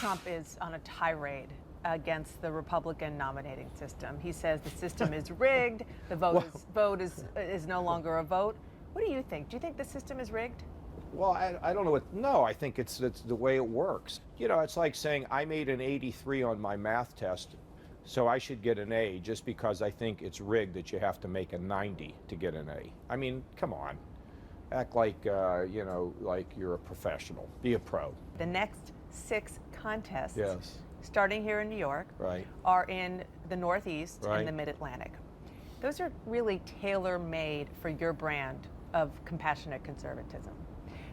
Trump is on a tirade against the Republican nominating system. He says the system is rigged, the vote is no longer a vote. What do you think? Do you think the system is rigged? Well, I don't know what, no, I think it's the way it works. You know, it's like saying I made an 83 on my math test, so I should get an A just because I think it's rigged that you have to make a 90 to get an A. I mean, come on. Act like, you know, like you're a professional. Be a pro. The next 6 contests, yes, starting here in New York, right, are in the Northeast right, and the Mid-Atlantic. Those are really tailor-made for your brand of compassionate conservatism.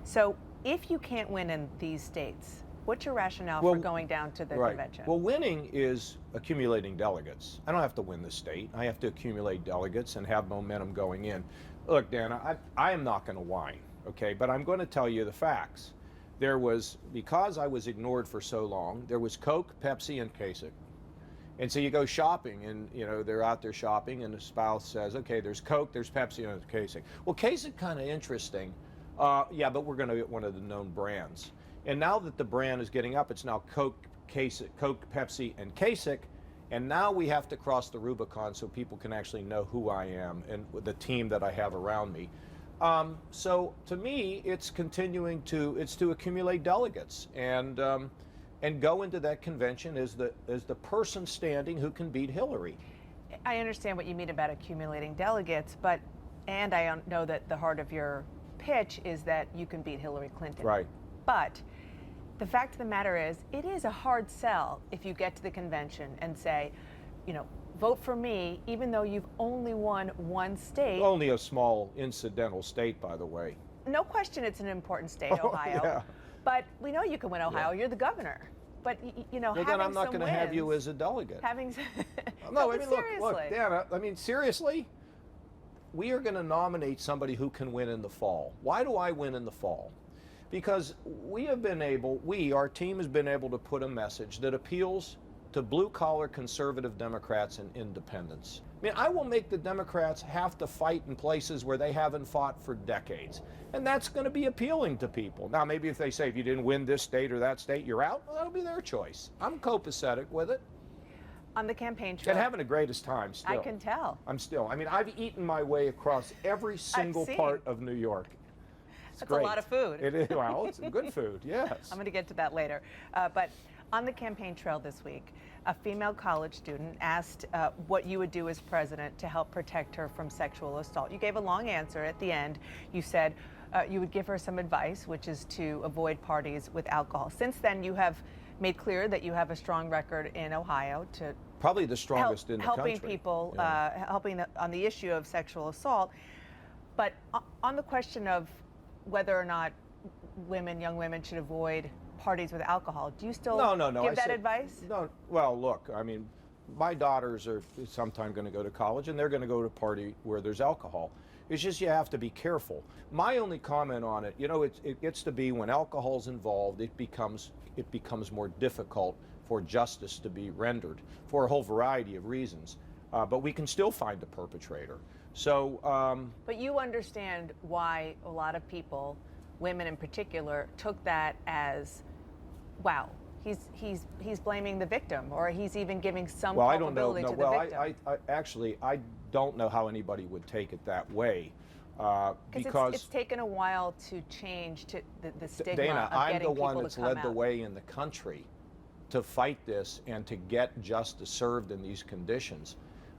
So if you can't win in these states, what's your rationale for going down to the convention? Well, winning is accumulating delegates. I don't have to win the state. I have to accumulate delegates and have momentum going in. Look, Dana, I am not going to whine, okay? But I'm going to tell you the facts. There was, because I was ignored for so long, there was Coke, Pepsi, and Kasich. And so you go shopping, and you know they're out there shopping, and the spouse says, "Okay, there's Coke, there's Pepsi, and there's Kasich." Well, Kasich kind of interesting, yeah, but we're going to get one of the known brands. And now that the brand is getting up, it's now Coke, Kasich, Coke, Pepsi, and Kasich, and now we have to cross the Rubicon so people can actually know who I am and the team that I have around me. So to me, it's continuing to accumulate delegates and go into that convention as the person standing who can beat Hillary. I understand what you mean about accumulating delegates, and I know that the heart of your pitch is that you can beat Hillary Clinton. Right. But the fact of the matter is, it is a hard sell if you get to the convention and say, you know, vote for me, even though you've only won one state. Only a small incidental state, by the way. No question it's an important state, Ohio. Yeah. But we know you can win Ohio. Yeah. You're the governor. But, you know, well, having then I'm not going to have you as a delegate. No, I mean, look, Dana, I mean, seriously, we are going to nominate somebody who can win in the fall. Why do I win in the fall? Because our team has been able to put a message that appeals to blue-collar conservative Democrats and independents. I mean, I will make the Democrats have to fight in places where they haven't fought for decades. And that's going to be appealing to people. Now, maybe if they say, if you didn't win this state or that state, you're out, well, that'll be their choice. I'm copacetic with it. On the campaign trail. And having the greatest time still. I can tell. I mean, I've eaten my way across every single part of New York. That's great. A lot of food. It is. Well, it's good food, yes. I'm going to get to that later. But on the campaign trail this week, a female college student asked what you would do as president to help protect her from sexual assault. You gave a long answer at the end. You said you would give her some advice, which is to avoid parties with alcohol. Since then, you have made clear that you have a strong record in Ohio to probably the strongest in the country. Helping people, on the issue of sexual assault. But on the question of whether or not young women should avoid parties with alcohol, do you still give that advice? No. Well, look, I mean, my daughters are sometime going to go to college, and they're going to go to a party where there's alcohol. It's just you have to be careful. My only comment on it, you know, it gets to be when alcohol's involved, it becomes more difficult for justice to be rendered for a whole variety of reasons. But we can still find the perpetrator. So. But you understand why a lot of people, women in particular, took that as, wow, he's blaming the victim, or he's even giving some culpability to the victim. I don't know how anybody would take it that way. Because it's taken a while to change to the stigma Dana, of getting people to come out. I'm the one that's led the way in the country to fight this and to get justice served in these conditions.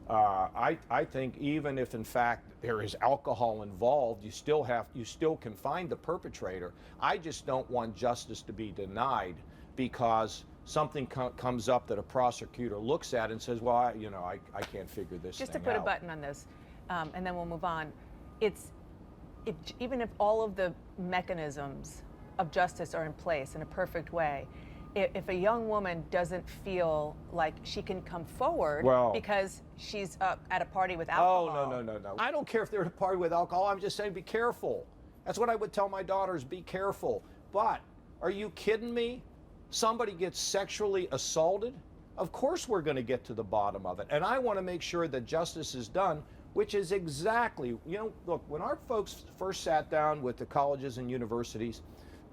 I think even if in fact there is alcohol involved, you still can find the perpetrator. I just don't want justice to be denied because something comes up that a prosecutor looks at and says, well, I can't figure this just thing to put out. a button on this, and then we'll move on. Even if all of the mechanisms of justice are in place in a perfect way, if a young woman doesn't feel like she can come forward because she's at a party with alcohol. Oh, no. I don't care if they're at a party with alcohol. I'm just saying be careful. That's what I would tell my daughters, be careful. But are you kidding me? Somebody gets sexually assaulted? Of course we're going to get to the bottom of it. And I want to make sure that justice is done, which is exactly, look, when our folks first sat down with the colleges and universities,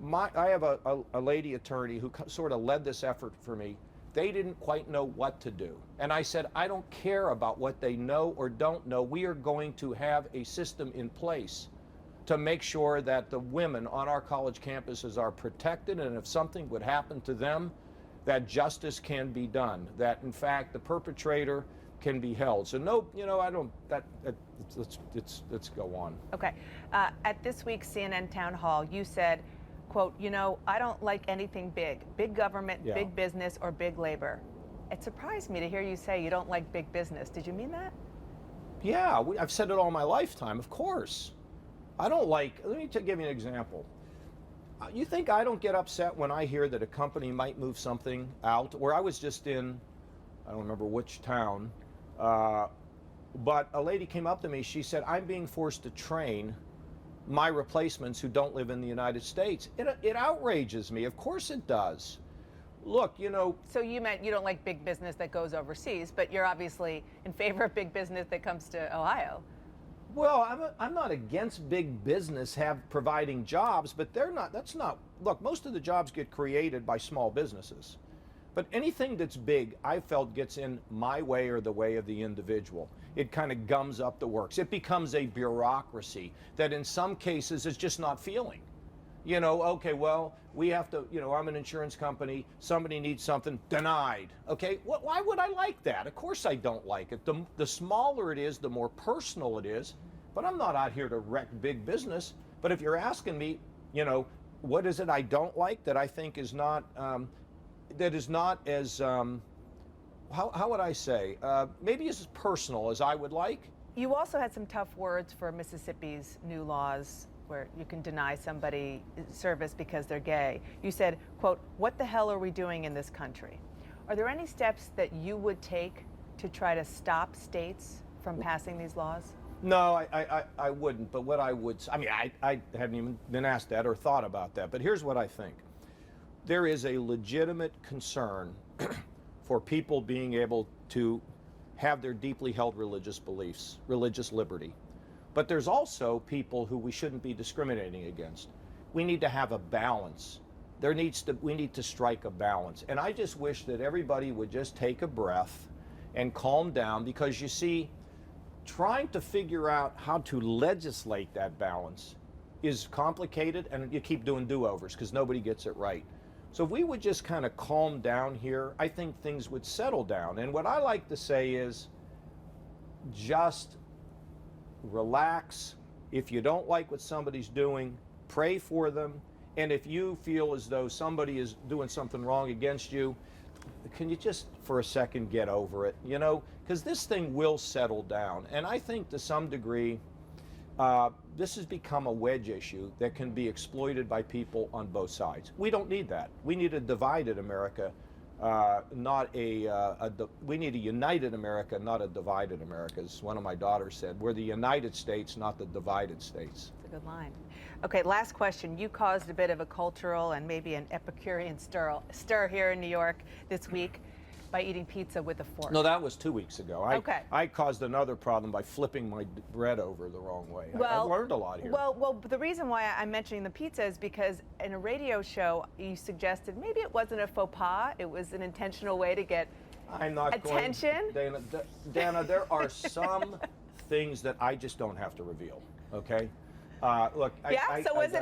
I have a lady attorney who sort of led this effort for me. They didn't quite know what to do. And I said, I don't care about what they know or don't know. We are going to have a system in place to make sure that the women on our college campuses are protected, and if something would happen to them, that justice can be done, that in fact the perpetrator can be held. So no, I don't, let's go on. Okay. At this week's CNN town hall, you said, quote, I don't like anything big government, Yeah. big business, or big labor. It surprised me to hear you say you don't like big business. Did you mean that? Yeah, I've said it all my lifetime, of course. I don't like, let me give you an example. You think I don't get upset when I hear that a company might move something out? Where I was just in, I don't remember which town, but a lady came up to me, she said, I'm being forced to train my replacements who don't live in the United States. It outrages me, of course it does. Look, So you meant you don't like big business that goes overseas, but you're obviously in favor of big business that comes to Ohio. well, I'm not against big business providing jobs, but that's not, look, most of the jobs get created by small businesses. But anything that's big, I felt gets in my way or the way of the individual. It kind of gums up the works. It becomes a bureaucracy that in some cases is just not feeling. Okay, well, we have to, I'm an insurance company, somebody needs something, denied. Okay, why would I like that? Of course I don't like it. The smaller it is, the more personal it is, but I'm not out here to wreck big business. But if you're asking me, what is it I don't like that I think is not, that is not as, how would I say, maybe as personal as I would like. You also had some tough words for Mississippi's new laws where you can deny somebody service because they're gay. You said, quote, what the hell are we doing in this country? Are there any steps that you would take to try to stop states from passing these laws? No, I wouldn't, but what I would, I hadn't even been asked that or thought about that, but here's what I think. There is a legitimate concern for people being able to have their deeply held religious beliefs, religious liberty. But there's also people who we shouldn't be discriminating against. We need to have a balance. We need to strike a balance. And I just wish that everybody would just take a breath and calm down, because you see, trying to figure out how to legislate that balance is complicated, and you keep doing do-overs because nobody gets it right. So if we would just kind of calm down here, I think things would settle down. And what I like to say is just relax. If you don't like what somebody's doing, pray for them. And if you feel as though somebody is doing something wrong against you, can you just for a second get over it? Because this thing will settle down. And I think to some degree, this has become a wedge issue that can be exploited by people on both sides. We don't need that. We need a divided America, we need a united America, not a divided America, as one of my daughters said. We're the United States, not the divided states. That's a good line. Okay, last question. You caused a bit of a cultural and maybe an Epicurean stir here in New York this week by eating pizza with a fork. No, that was 2 weeks ago. Okay. I caused another problem by flipping my bread over the wrong way. Well, I've learned a lot here. Well, the reason why I'm mentioning the pizza is because in a radio show, you suggested maybe it wasn't a faux pas, it was an intentional way to get I'm not attention. Dana, there are some things that I just don't have to reveal, okay? Look, so was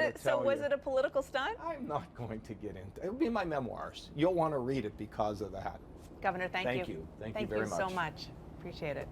it a political stunt? I'm not going to get into it. It'll be in my memoirs. You'll want to read it because of that. Governor, thank you. Thank you very much. Thank you so much. Appreciate it.